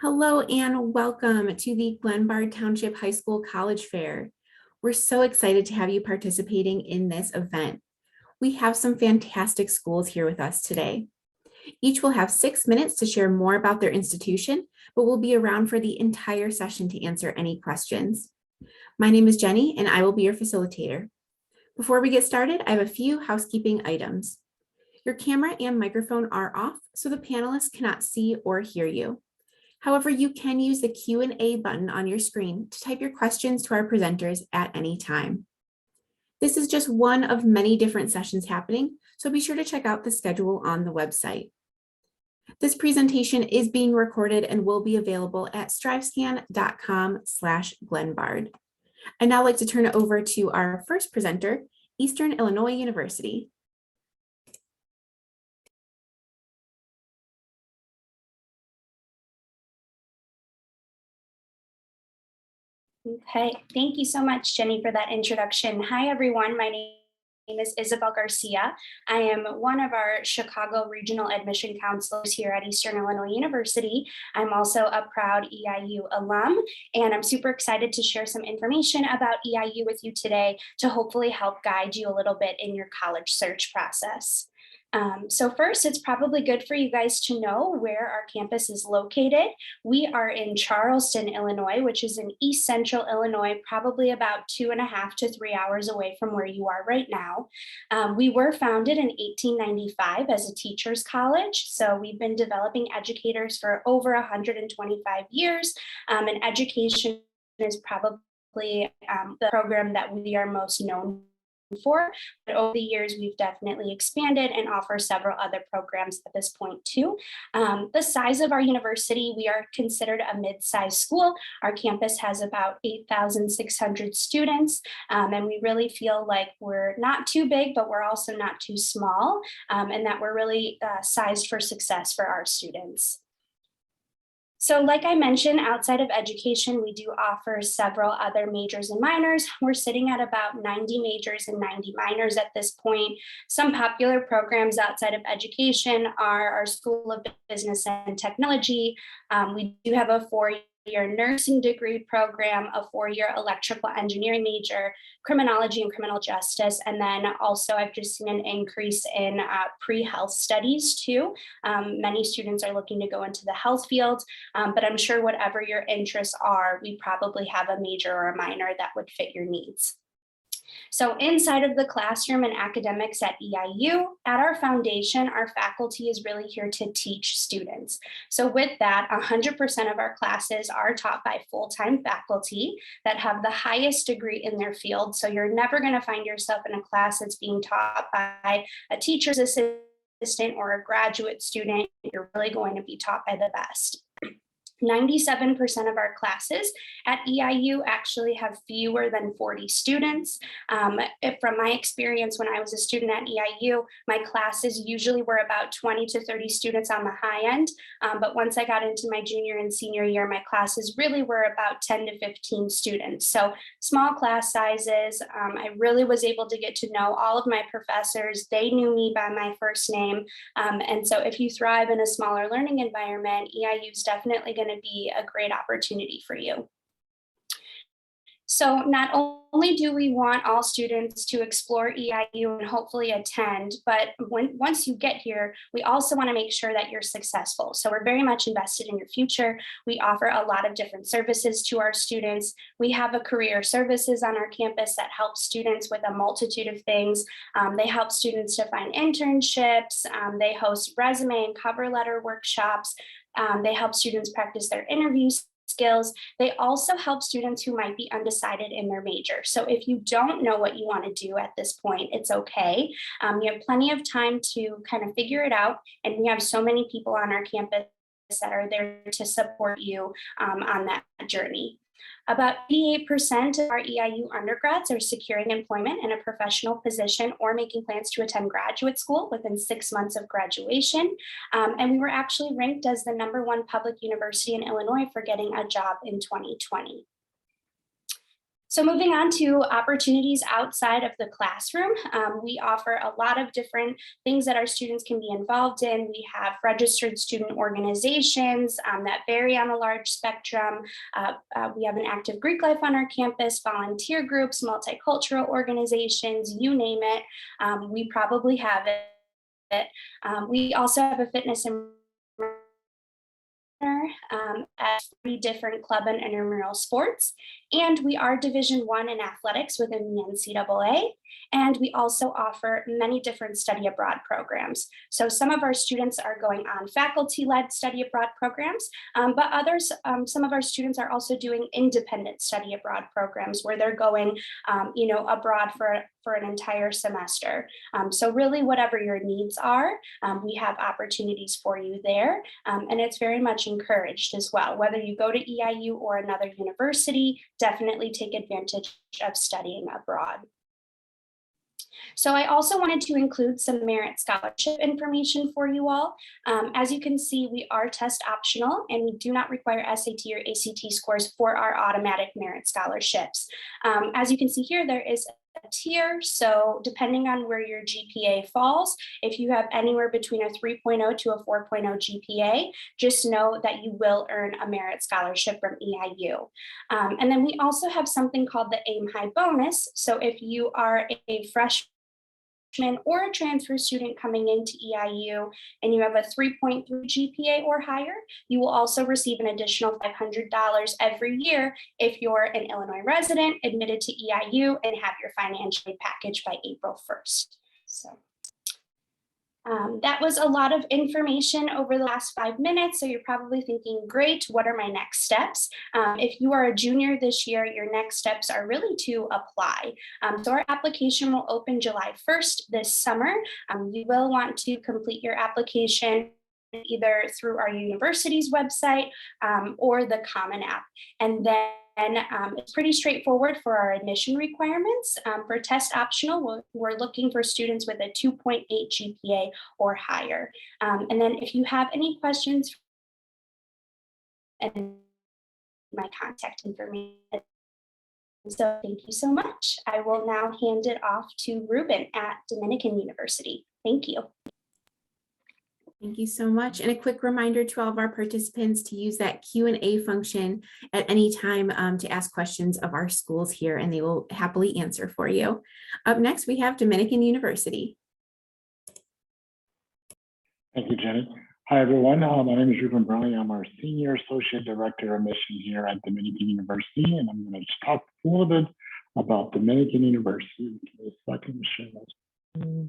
Hello and welcome to the Glenbard Township High School College Fair. We're so excited to have you participating in this event. We have some fantastic schools here with us today. Each will have 6 minutes to share more about their institution, but will be around for the entire session to answer any questions. My name is Jenny and I will be your facilitator. Before we get started, I have a few housekeeping items. Your camera and microphone are off, so the panelists cannot see or hear you. However, you can use the Q&A button on your screen to type your questions to our presenters at any time. This is just one of many different sessions happening, so be sure to check out the schedule on the website. This presentation is being recorded and will be available at strivescan.com/Glenbard. I'd now like to turn it over to our first presenter, Eastern Illinois University. Okay, thank you so much, Jenny, for that introduction. Hi, everyone. My name is Isabel Garcia. I am one of our Chicago Regional Admission Counselors here at Eastern Illinois University. I'm also a proud EIU alum, and I'm super excited to share some information about EIU with you today to hopefully help guide you a little bit in your college search process. So first, it's probably good for you guys to know where our campus is located. We are in Charleston, Illinois, which is in East Central Illinois, probably about 2.5 to 3 hours away from where you are right now. We were founded in 1895 as a teacher's college. So we've been developing educators for over 125 years, and education is probably the program that we are most known for, but over the years we've definitely expanded and offer several other programs at this point too. The size of our university, we are considered a mid-sized school. Our campus has about 8,600 students, and we really feel like we're not too big, but we're also not too small, and that we're really sized for success for our students. So like I mentioned, outside of education, we do offer several other majors and minors. We're sitting at about 90 majors and 90 minors at this point. Some popular programs outside of education are our School of Business and Technology. We do have a 4-year nursing degree program, a 4-year electrical engineering major, criminology and criminal justice. And then also I've just seen an increase in pre-health studies too. Many students are looking to go into the health field, but I'm sure whatever your interests are, we probably have a major or a minor that would fit your needs. So inside of the classroom and academics at EIU, at our foundation, our faculty is really here to teach students. So with that, 100% of our classes are taught by full-time faculty that have the highest degree in their field. So you're never going to find yourself in a class that's being taught by a teacher's assistant or a graduate student. You're really going to be taught by the best. 97% of our classes at EIU actually have fewer than 40 students. From my experience when I was a student at EIU, my classes usually were about 20 to 30 students on the high end. But once I got into my junior and senior year, my classes really were about 10 to 15 students. So small class sizes. I really was able to get to know all of my professors. They knew me by my first name. And so if you thrive in a smaller learning environment, EIU is definitely going to be a great opportunity for you. So not only do we want all students to explore EIU and hopefully attend, but once you get here, we also want to make sure that you're successful. So we're very much invested in your future. We offer a lot of different services to our students. We have a career services on our campus that help students with a multitude of things. They help students to find internships. They host resume and cover letter workshops. They help students practice their interviews skills. They also help students who might be undecided in their major. So if you don't know what you want to do at this point, it's okay. You have plenty of time to kind of figure it out. And we have so many people on our campus that are there to support you on that journey. About 88% of our EIU undergrads are securing employment in a professional position or making plans to attend graduate school within 6 months of graduation. And we were actually ranked as the #1 public university in Illinois for getting a job in 2020. So moving on to opportunities outside of the classroom, we offer a lot of different things that our students can be involved in. We have registered student organizations that vary on a large spectrum. We have an active Greek life on our campus, volunteer groups, multicultural organizations, you name it. We probably have it. We also have a fitness and at 3 different club and intramural sports, and we are Division I in athletics within the NCAA, and we also offer many different study abroad programs. So some of our students are going on faculty-led study abroad programs, but others, some of our students are also doing independent study abroad programs where they're going, abroad for an entire semester. So really, whatever your needs are, we have opportunities for you there, and it's very much encouraged as well. Whether you go to EIU or another university, definitely take advantage of studying abroad. So I also wanted to include some merit scholarship information for you all. As you can see, we are test optional and we do not require SAT or ACT scores for our automatic merit scholarships. As you can see here, there is a tier. So depending on where your GPA falls, if you have anywhere between a 3.0 to a 4.0 GPA, just know that you will earn a merit scholarship from EIU. And then we also have something called the AIM High bonus. So if you are a freshman or a transfer student coming into EIU and you have a 3.3 GPA or higher, you will also receive an additional $500 every year if you're an Illinois resident admitted to EIU and have your financial aid package by April 1st. So that was a lot of information over the last 5 minutes. So you're probably thinking, great, what are my next steps? If you are a junior this year, your next steps are really to apply. So our application will open July 1st this summer. You will want to complete your application either through our university's website or the Common App. And then it's pretty straightforward for our admission requirements. For test optional, we're looking for students with a 2.8 GPA or higher. And then if you have any questions, and my contact information. So thank you so much. I will now hand it off to Ruben at Dominican University. Thank you. Thank you so much. And a quick reminder to all of our participants to use that Q&A function at any time to ask questions of our schools here, and they will happily answer for you. Up next, we have Dominican University. Thank you, Jenny. Hi, everyone. My name is Ruben Brownlee. I'm our Senior Associate Director of Admission here at Dominican University, and I'm going to talk a little bit about Dominican University. Give me a second to share that.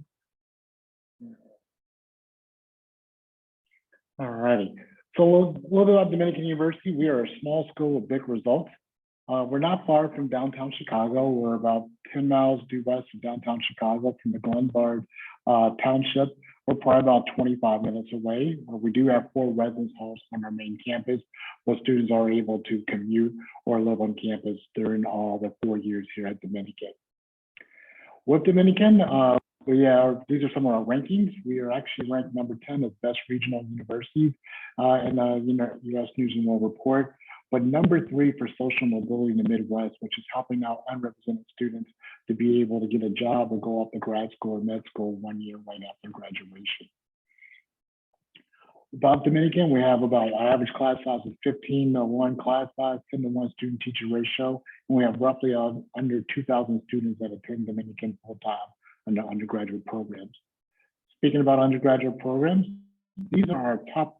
All righty. So a little bit about Dominican University. We are a small school with big results. We're not far from downtown Chicago. We're about 10 miles due west of downtown Chicago from the Glenbard Township. We're probably about 25 minutes away. We do have 4 residence halls on our main campus, where students are able to commute or live on campus during all the 4 years here at Dominican. With Dominican, these are some of our rankings. We are actually ranked number 10 of best regional universities in U.S. News and World Report, but number 3 for social mobility in the Midwest, which is helping out unrepresented students to be able to get a job or go off to grad school or med school 1 year right after graduation. About Dominican, we have about our average class size is 15:1 class size, 10:1 student teacher ratio, and we have roughly under 2,000 students that attend Dominican full time under undergraduate programs. Speaking about undergraduate programs, these are our top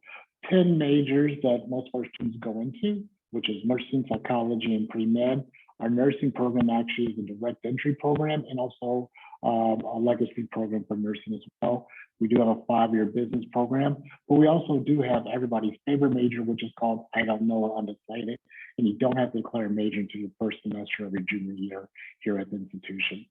10 majors that most of our students go into, which is nursing, psychology, and pre-med. Our nursing program actually is a direct entry program and also a legacy program for nursing as well. We do have a 5-year business program, but we also do have everybody's favorite major, which is called I don't know or undecided, and you don't have to declare a major until your first semester of your junior year here at the institution.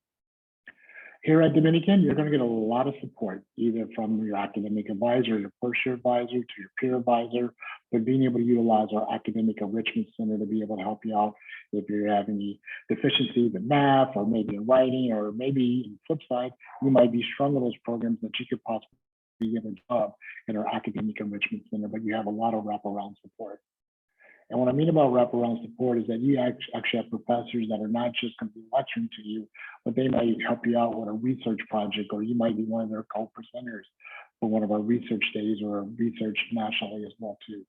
Here at Dominican, you're going to get a lot of support, either from your academic advisor, your first-year advisor, to your peer advisor, but being able to utilize our academic enrichment center to be able to help you out if you're having any deficiencies in math, or maybe in writing, or maybe on the flip side, you might be strong in those programs that you could possibly get a job in our academic enrichment center, but you have a lot of wraparound support. And what I mean about wraparound support is that you actually have professors that are not just going to be lecturing to you, but they might help you out with a research project, or you might be one of their co-presenters for one of our research days or research nationally as well too.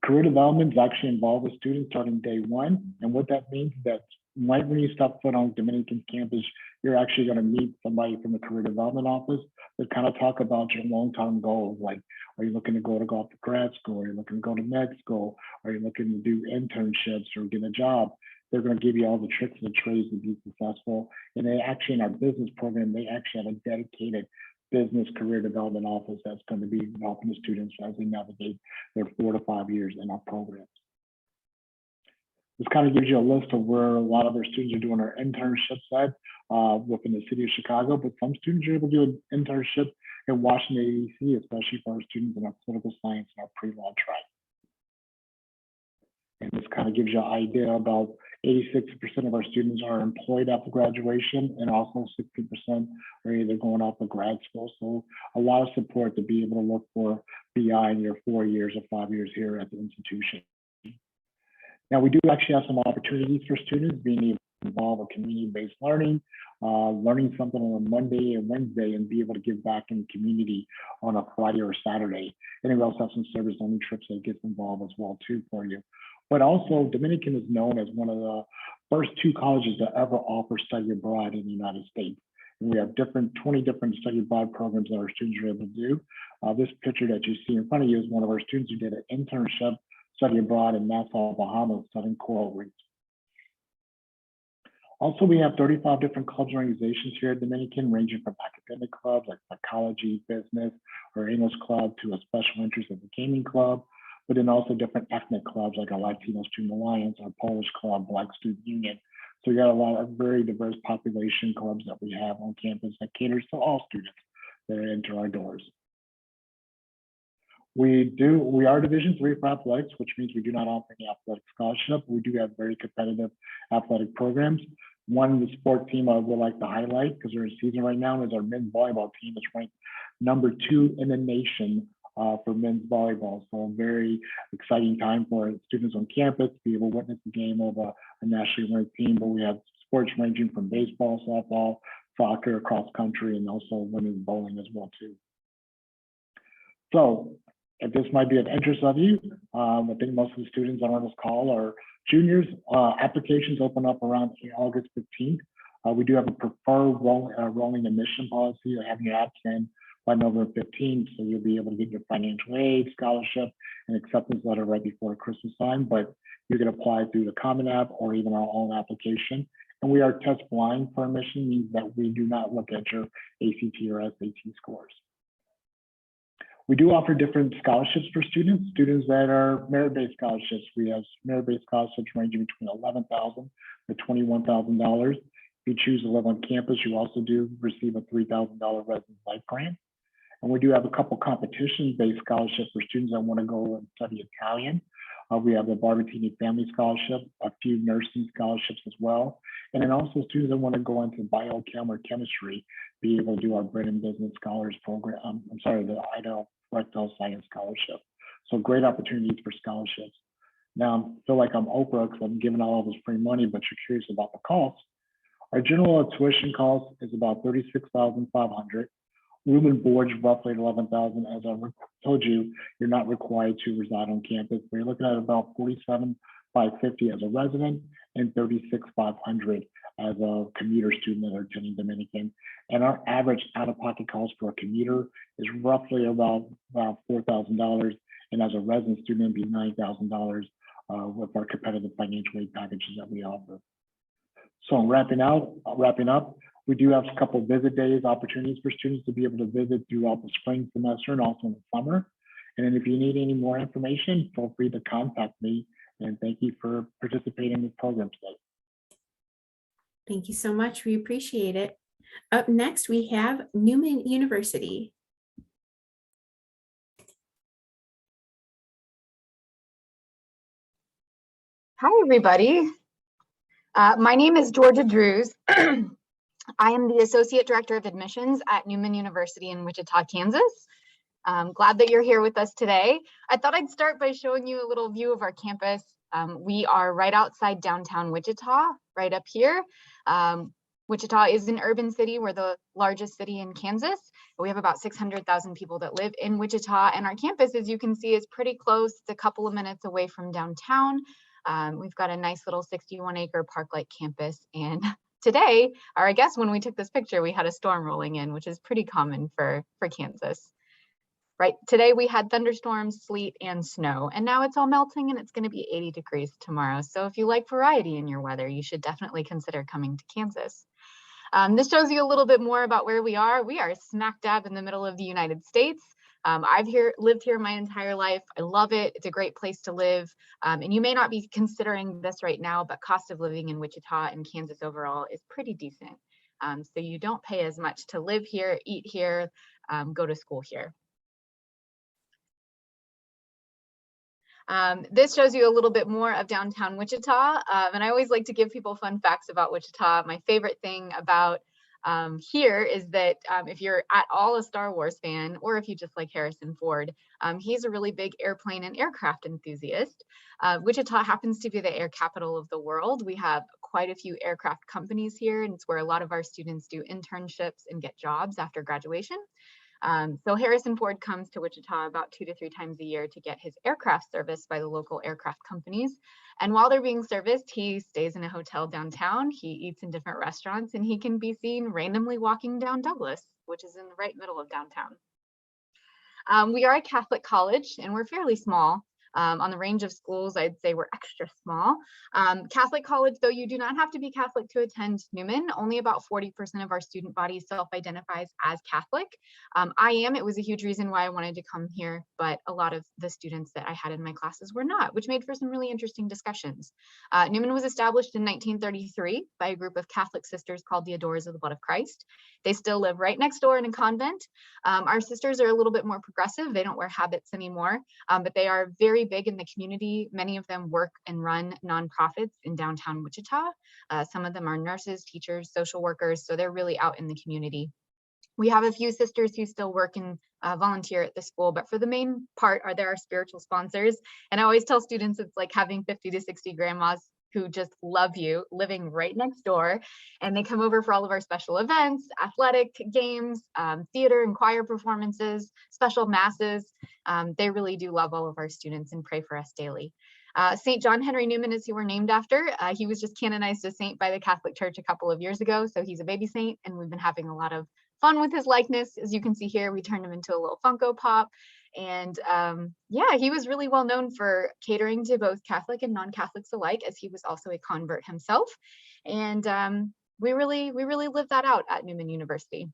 Career development is actually involved with students starting day one. And what that means is that right when you step foot on Dominican campus, you're actually going to meet somebody from the career development office to kind of talk about your long-term goals. Like, are you looking to go to grad school? Are you looking to go to med school? Are you looking to do internships or get a job? They're going to give you all the tricks and trades to be successful. And they actually, in our business program, they actually have a dedicated business career development office that's going to be helping the students as they navigate their 4 to 5 years in our programs. This kind of gives you a list of where a lot of our students are doing our internships at within the city of Chicago, but some students are able to do an internship in Washington, DC, especially for our students in our political science and our pre-law track. And this kind of gives you an idea about 86% of our students are employed after graduation, and also 60% are either going off to grad school. So a lot of support to be able to look for BI in your 4 years or 5 years here at the institution. Now, we do actually have some opportunities for students being able to involve in community-based learning, learning something on a Monday and Wednesday, and be able to give back in the community on a Friday or Saturday. And then we also have some service only trips that gets involved as well too for you. But also, Dominican is known as one of the first 2 colleges to ever offer study abroad in the United States. And we have 20 different study abroad programs that our students are able to do. This picture that you see in front of you is one of our students who did an internship study abroad in Nassau, Bahamas, studying coral reefs. Also, we have 35 different clubs and organizations here at Dominican, ranging from academic clubs like psychology, business, or English club, to a special interest of the gaming club, but then also different ethnic clubs like our Latino Student Alliance, our Polish Club, Black Student Union. So we got a lot of very diverse population clubs that we have on campus that caters to all students that enter our doors. We are Division III for athletics, which means we do not offer any athletic scholarship. We do have very competitive athletic programs. One, the sport team I would like to highlight, because they're in season right now, is our men's volleyball team. It's ranked #2 in the nation for men's volleyball. So a very exciting time for students on campus to be able to witness the game of a nationally ranked team. But we have sports ranging from baseball, softball, soccer, cross country, and also women's bowling as well too. So if this might be of interest of you, I think most of the students that are on this call are juniors. Applications open up around August 15th. We do have a preferred rolling admission policy of having your apps in by November 15th, so you'll be able to get your financial aid, scholarship, and acceptance letter right before Christmas time. But you can apply through the Common App or even our own application. And we are test blind for admission, means that we do not look at your ACT or SAT scores. We do offer different scholarships for students that are merit-based scholarships. We have merit-based scholarships ranging between $11,000 to $21,000. If you choose to live on campus, you also do receive a $3,000 residence life grant. And we do have a couple competition-based scholarships for students that want to go and study Italian. We have the Barbatini Family Scholarship, a few nursing scholarships as well. And then also students that want to go into biochem or chemistry, be able to do our Bread and Business Scholars Program, the Idaho Rectal Science Scholarship. So great opportunities for scholarships. Now, I feel like I'm Oprah because I'm giving all of this free money, but you're curious about the cost. Our general tuition cost is about $36,500. Room and board is roughly $11,000. As I told you, you're not required to reside on campus. We're looking at about $47,550 as a resident and $36,500 as a commuter student that are attending Dominican. And our average out-of-pocket cost for a commuter is roughly about $4,000. And as a resident student, it'd be $9,000 with our competitive financial aid packages that we offer. So I'm wrapping up. We do have a couple of visit days, opportunities for students to be able to visit throughout the spring semester and also in the summer. And then if you need any more information, feel free to contact me. And thank you for participating in this program today. Thank you so much. We appreciate it. Up next, we have Newman University. Hi, everybody. My name is Georgia Drews. I am the Associate Director of Admissions at Newman University in Wichita, Kansas. I'm glad that you're here with us today. I thought I'd start by showing you a little view of our campus. We are right outside downtown Wichita, right up here. Wichita is an urban city. We're the largest city in Kansas. We have about 600,000 people that live in Wichita, and our campus, as you can see, is pretty close. It's a couple of minutes away from downtown. We've got a nice little 61-acre park-like campus, and today, or I guess when we took this picture, we had a storm rolling in, which is pretty common for Kansas. Right, today we had thunderstorms, sleet, and snow, and now it's all melting and it's going to be 80 degrees tomorrow. So if you like variety in your weather, you should definitely consider coming to Kansas. This shows you a little bit more about where we are. We are smack dab in the middle of the United States. I've lived here my entire life. I love it. It's a great place to live. And you may not be considering this right now, but cost of living in Wichita and Kansas overall is pretty decent. So you don't pay as much to live here, eat here, go to school here. This shows you a little bit more of downtown Wichita, and I always like to give people fun facts about Wichita. My favorite thing about here is that if you're at all a Star Wars fan, or if you just like Harrison Ford, he's a really big airplane and aircraft enthusiast. Wichita happens to be the air capital of the world. We have quite a few aircraft companies here, and it's where a lot of our students do internships and get jobs after graduation. So Harrison Ford comes to Wichita about 2 to 3 times a year to get his aircraft serviced by the local aircraft companies. And while they're being serviced, he stays in a hotel downtown, he eats in different restaurants, and he can be seen randomly walking down Douglas, which is in the right middle of downtown. We are a Catholic college, and we're fairly small. On the range of schools, I'd say we're extra small. Catholic college, though, you do not have to be Catholic to attend Newman. Only about 40% of our student body self-identifies as Catholic. I am. It was a huge reason why I wanted to come here, but a lot of the students that I had in my classes were not, which made for some really interesting discussions. Newman was established in 1933 by a group of Catholic sisters called the Adorers of the Blood of Christ. They still live right next door in a convent. Our sisters are a little bit more progressive. They don't wear habits anymore, but they are very big in the community. Many of them work and run nonprofits in downtown Wichita. Some of them are nurses, teachers, social workers, so they're really out in the community. We have a few sisters who still work and volunteer at the school, but for the main part they're our spiritual sponsors. And I always tell students it's like having 50 to 60 grandmas who just love you, living right next door. And they come over for all of our special events, athletic games, theater and choir performances, special masses. They really do love all of our students and pray for us daily. St. John Henry Newman is who we're named after. He was just canonized a saint by the Catholic Church a couple of years ago, so he's a baby saint, and we've been having a lot of fun with his likeness. As you can see here, we turned him into a little Funko Pop. And yeah, he was really well known for catering to both Catholic and non-Catholics alike, as he was also a convert himself. And we really live that out at Newman University.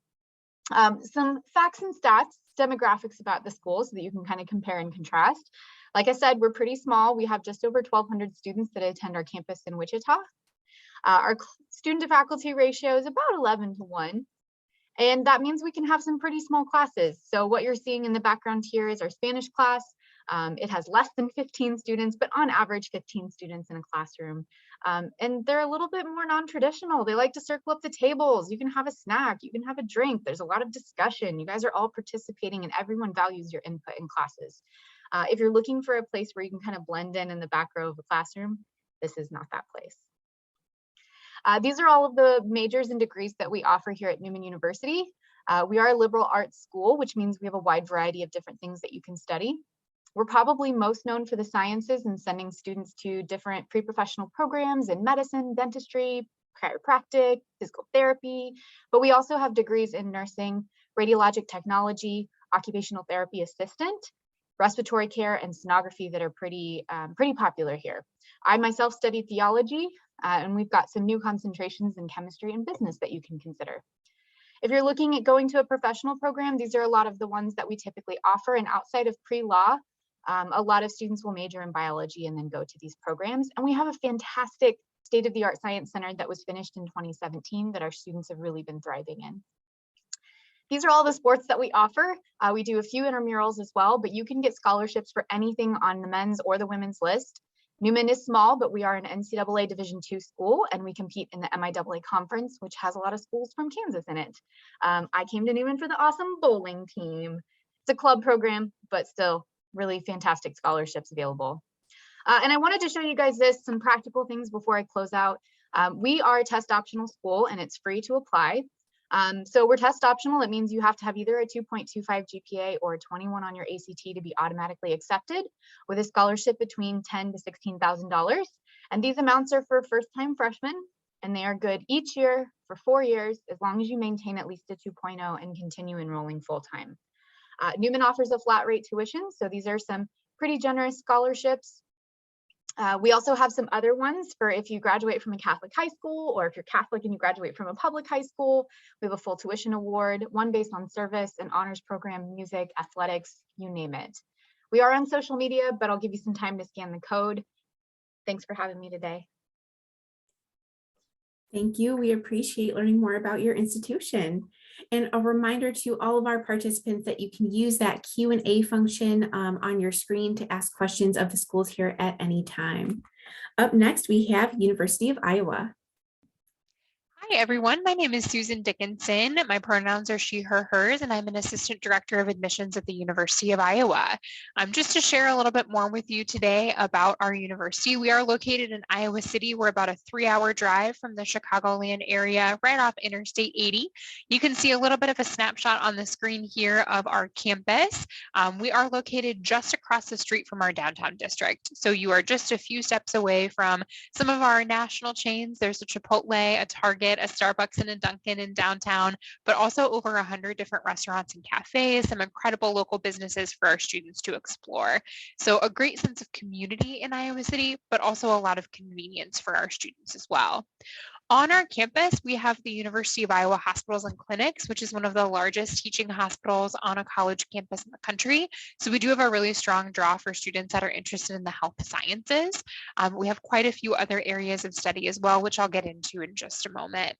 Some facts and stats, demographics about the school so that you can kind of compare and contrast. Like I said, we're pretty small. We have just over 1,200 students that attend our campus in Wichita. Our student to faculty ratio is about 11 to 1. And that means we can have some pretty small classes. So what you're seeing in the background here is our Spanish class. It has less than 15 students, but on average 15 students in a classroom. And they're a little bit more non-traditional. They like to circle up the tables. You can have a snack, you can have a drink. There's a lot of discussion. You guys are all participating and everyone values your input in classes. If you're looking for a place where you can kind of blend in the back row of the classroom, this is not that place. These are all of the majors and degrees that we offer here at Newman University. We are a liberal arts school, which means we have a wide variety of different things that you can study. We're probably most known for the sciences and sending students to different pre-professional programs in medicine, dentistry, chiropractic, physical therapy, but we also have degrees in nursing, radiologic technology, occupational therapy assistant, respiratory care, and sonography that are pretty popular here. I myself studied theology, and we've got some new concentrations in chemistry and business that you can consider. If you're looking at going to a professional program, these are a lot of the ones that we typically offer, and outside of pre-law, a lot of students will major in biology and then go to these programs. And we have a fantastic state-of-the-art science center that was finished in 2017 that our students have really been thriving in. These are all the sports that we offer. We do a few intramurals as well, but you can get scholarships for anything on the men's or the women's list. Newman is small, but we are an NCAA Division II school, and we compete in the MIAA conference, which has a lot of schools from Kansas in it. I came to Newman for the awesome bowling team. It's a club program, but still really fantastic scholarships available. And I wanted to show you guys some practical things before I close out. We are a test optional school and it's free to apply. So we're test optional. It means you have to have either a 2.25 GPA or a 21 on your ACT to be automatically accepted with a scholarship between $10,000 to $16,000. And these amounts are for first-time freshmen, and they are good each year for 4 years, as long as you maintain at least a 2.0 and continue enrolling full-time. Newman offers a flat rate tuition, so these are some pretty generous scholarships. We also have some other ones for if you graduate from a Catholic high school, or if you're Catholic and you graduate from a public high school. We have a full tuition award, one based on service, an honors program, music, athletics, you name it. We are on social media, but I'll give you some time to scan the code. Thanks for having me today. Thank you. We appreciate learning more about your institution. And a reminder to all of our participants that you can use that Q&A function on your screen to ask questions of the schools here at any time. Up next, we have University of Iowa. Hi, everyone. My name is Susan Dickinson. My pronouns are she, her, hers, and I'm an assistant director of admissions at the University of Iowa. Just to share a little bit more with you today about our university, we are located in Iowa City. We're about a 3-hour drive from the Chicagoland area, right off Interstate 80. You can see a little bit of a snapshot on the screen here of our campus. We are located just across the street from our downtown district. So you are just a few steps away from some of our national chains. There's a Chipotle, a Target, a Starbucks, and a Dunkin' in downtown, but also over 100 different restaurants and cafes, some incredible local businesses for our students to explore. So a great sense of community in Iowa City, but also a lot of convenience for our students as well. On our campus, we have the University of Iowa Hospitals and Clinics, which is one of the largest teaching hospitals on a college campus in the country. So we do have a really strong draw for students that are interested in the health sciences. We have quite a few other areas of study as well, which I'll get into in just a moment.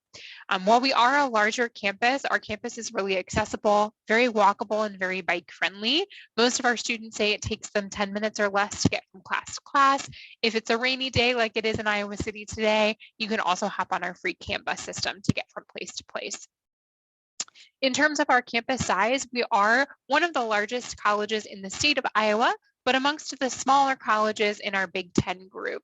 While we are a larger campus, our campus is really accessible, very walkable, and very bike friendly. Most of our students say it takes them 10 minutes or less to get from class to class. If it's a rainy day like it is in Iowa City today, you can also hop on our free CAN bus system to get from place to place. In terms of our campus size, we are one of the largest colleges in the state of Iowa, but amongst the smaller colleges in our Big Ten group.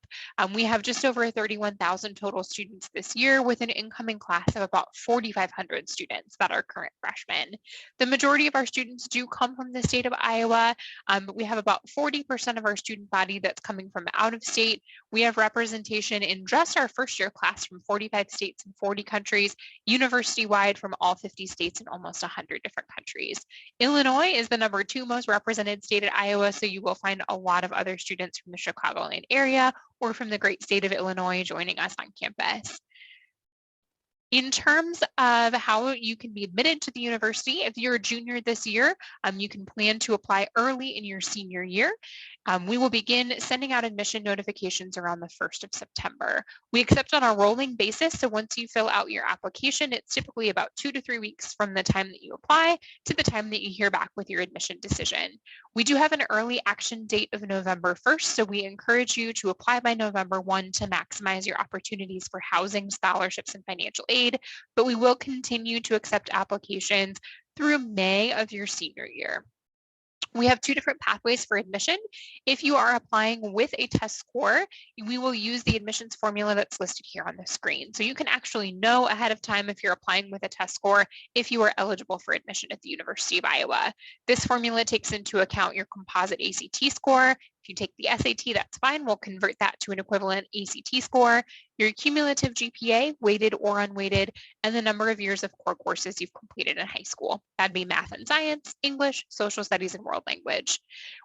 We have just over 31,000 total students this year, with an incoming class of about 4,500 students that are current freshmen. The majority of our students do come from the state of Iowa, but we have about 40% of our student body that's coming from out of state. We have representation in just our first year class from 45 states and 40 countries, university-wide from all 50 states and almost 100 different countries. Illinois is the #2 most represented state at Iowa, so you will find a lot of other students from the Chicagoland area or from the great state of Illinois joining us on campus. In terms of how you can be admitted to the university, if you're a junior this year, you can plan to apply early in your senior year. We will begin sending out admission notifications around the 1st of September. We accept on a rolling basis, so once you fill out your application, it's typically about 2 to 3 weeks from the time that you apply to the time that you hear back with your admission decision. We do have an early action date of November 1st, so we encourage you to apply by November 1 to maximize your opportunities for housing, scholarships, and financial aid, but we will continue to accept applications through May of your senior year. We have 2 different pathways for admission. If you are applying with a test score, we will use the admissions formula that's listed here on the screen. So you can actually know ahead of time if you're applying with a test score if you are eligible for admission at the University of Iowa. This formula takes into account your composite ACT score. If you take the SAT, that's fine. We'll convert that to an equivalent ACT score, your cumulative GPA, weighted or unweighted, and the number of years of core courses you've completed in high school. That'd be math and science, English, social studies, and world language.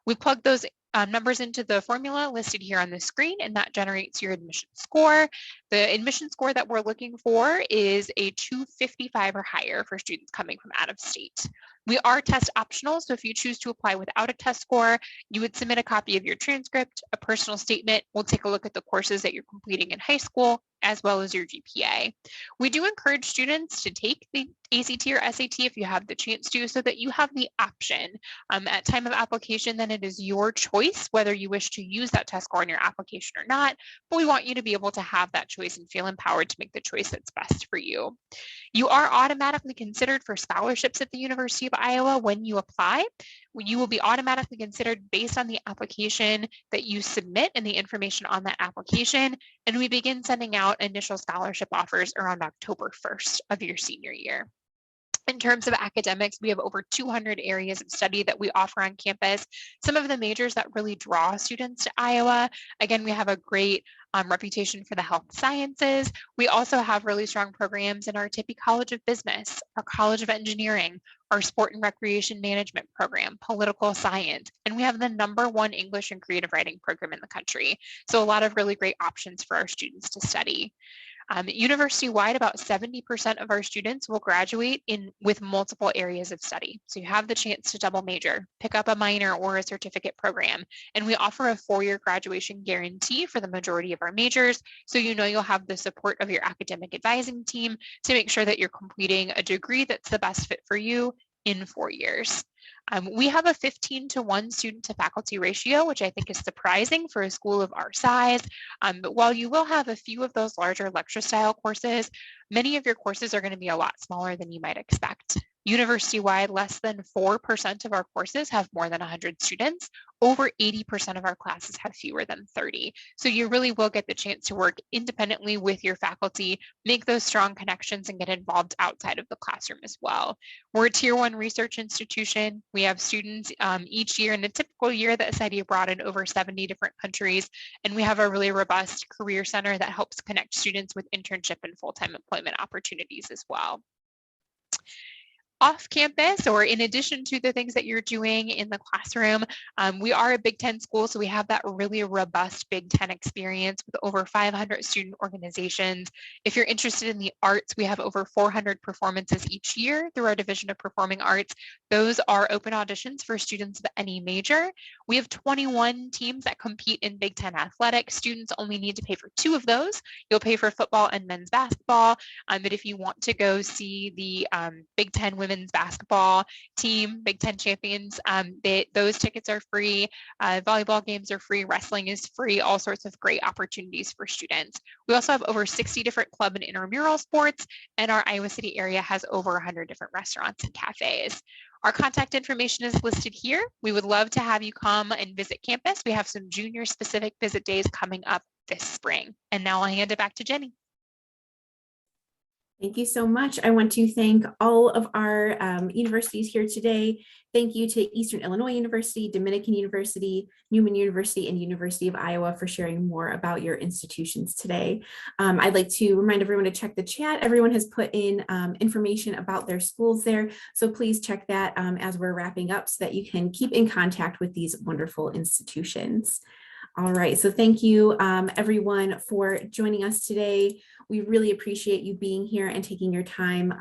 We plug those numbers into the formula listed here on the screen, and that generates your admission score. The admission score that we're looking for is a 255 or higher for students coming from out of state. We are test optional, so if you choose to apply without a test score, you would submit a copy of your transcript, a personal statement. We'll take a look at the courses that you're completing in high school, as well as your GPA. We do encourage students to take the ACT or SAT if you have the chance to, so that you have the option. At time of application, then it is your choice whether you wish to use that test score in your application or not, but we want you to be able to have that choice choice and feel empowered to make the choice that's best for you. You are automatically considered for scholarships at the University of Iowa when you apply. You will be automatically considered based on the application that you submit and the information on that application. And we begin sending out initial scholarship offers around October 1st of your senior year. In terms of academics, we have over 200 areas of study that we offer on campus. Some of the majors that really draw students to Iowa. Again, we have a great reputation for the health sciences. We also have really strong programs in our Tippie College of Business, our College of Engineering, our Sport and Recreation Management program, political science, and we have the #1 English and creative writing program in the country. So a lot of really great options for our students to study. University-wide, about 70% of our students will graduate with multiple areas of study. So you have the chance to double major, pick up a minor or a certificate program. And we offer a 4-year graduation guarantee for the majority of our majors. So you know you'll have the support of your academic advising team to make sure that you're completing a degree that's the best fit for you in 4 years. We have a 15-to-1 student to faculty ratio, which I think is surprising for a school of our size. But while you will have a few of those larger lecture style courses, many of your courses are going to be a lot smaller than you might expect. University-wide, less than 4% of our courses have more than 100 students. Over 80% of our classes have fewer than 30. So you really will get the chance to work independently with your faculty, make those strong connections, and get involved outside of the classroom as well. We're a Tier 1 research institution. We have students each year. In a typical year that SID brought in over 70 different countries, and we have a really robust career center that helps connect students with internship and full-time employment opportunities as well. Off campus, or in addition to the things that you're doing in the classroom, we are a Big Ten school, so we have that really robust Big Ten experience with over 500 student organizations. If you're interested in the arts, we have over 400 performances each year through our Division of Performing Arts. Those are open auditions for students of any major. We have 21 teams that compete in Big Ten athletics. Students only need to pay for 2 of those. You'll pay for football and men's basketball, but if you want to go see the Big Ten women's basketball team, Big Ten champions, those tickets are free. Volleyball games are free. Wrestling is free. All sorts of great opportunities for students. We also have over 60 different club and intramural sports, and our Iowa City area has over 100 different restaurants and cafes. Our contact information is listed here. We would love to have you come and visit campus. We have some junior specific visit days coming up this spring. And now I'll hand it back to Jenny. Thank you so much. I want to thank all of our universities here today. Thank you to Eastern Illinois University, Dominican University, Newman University, and University of Iowa for sharing more about your institutions today. I'd like to remind everyone to check the chat. Everyone has put in information about their schools there, so please check that as we're wrapping up so that you can keep in contact with these wonderful institutions. All right, so thank you everyone for joining us today. We really appreciate you being here and taking your time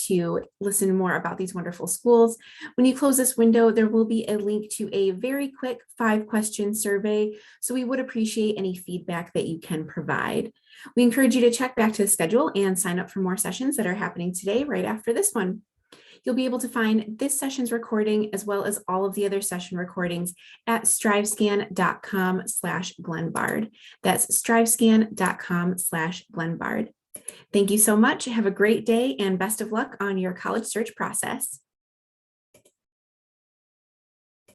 to listen more about these wonderful schools. When you close this window, there will be a link to a very quick 5-question survey. So we would appreciate any feedback that you can provide. We encourage you to check back to the schedule and sign up for more sessions that are happening today right after this one. You'll be able to find this session's recording as well as all of the other session recordings at strivescan.com/Glenbard. That's strivescan.com/Glenbard. Thank you so much. Have a great day and best of luck on your college search process.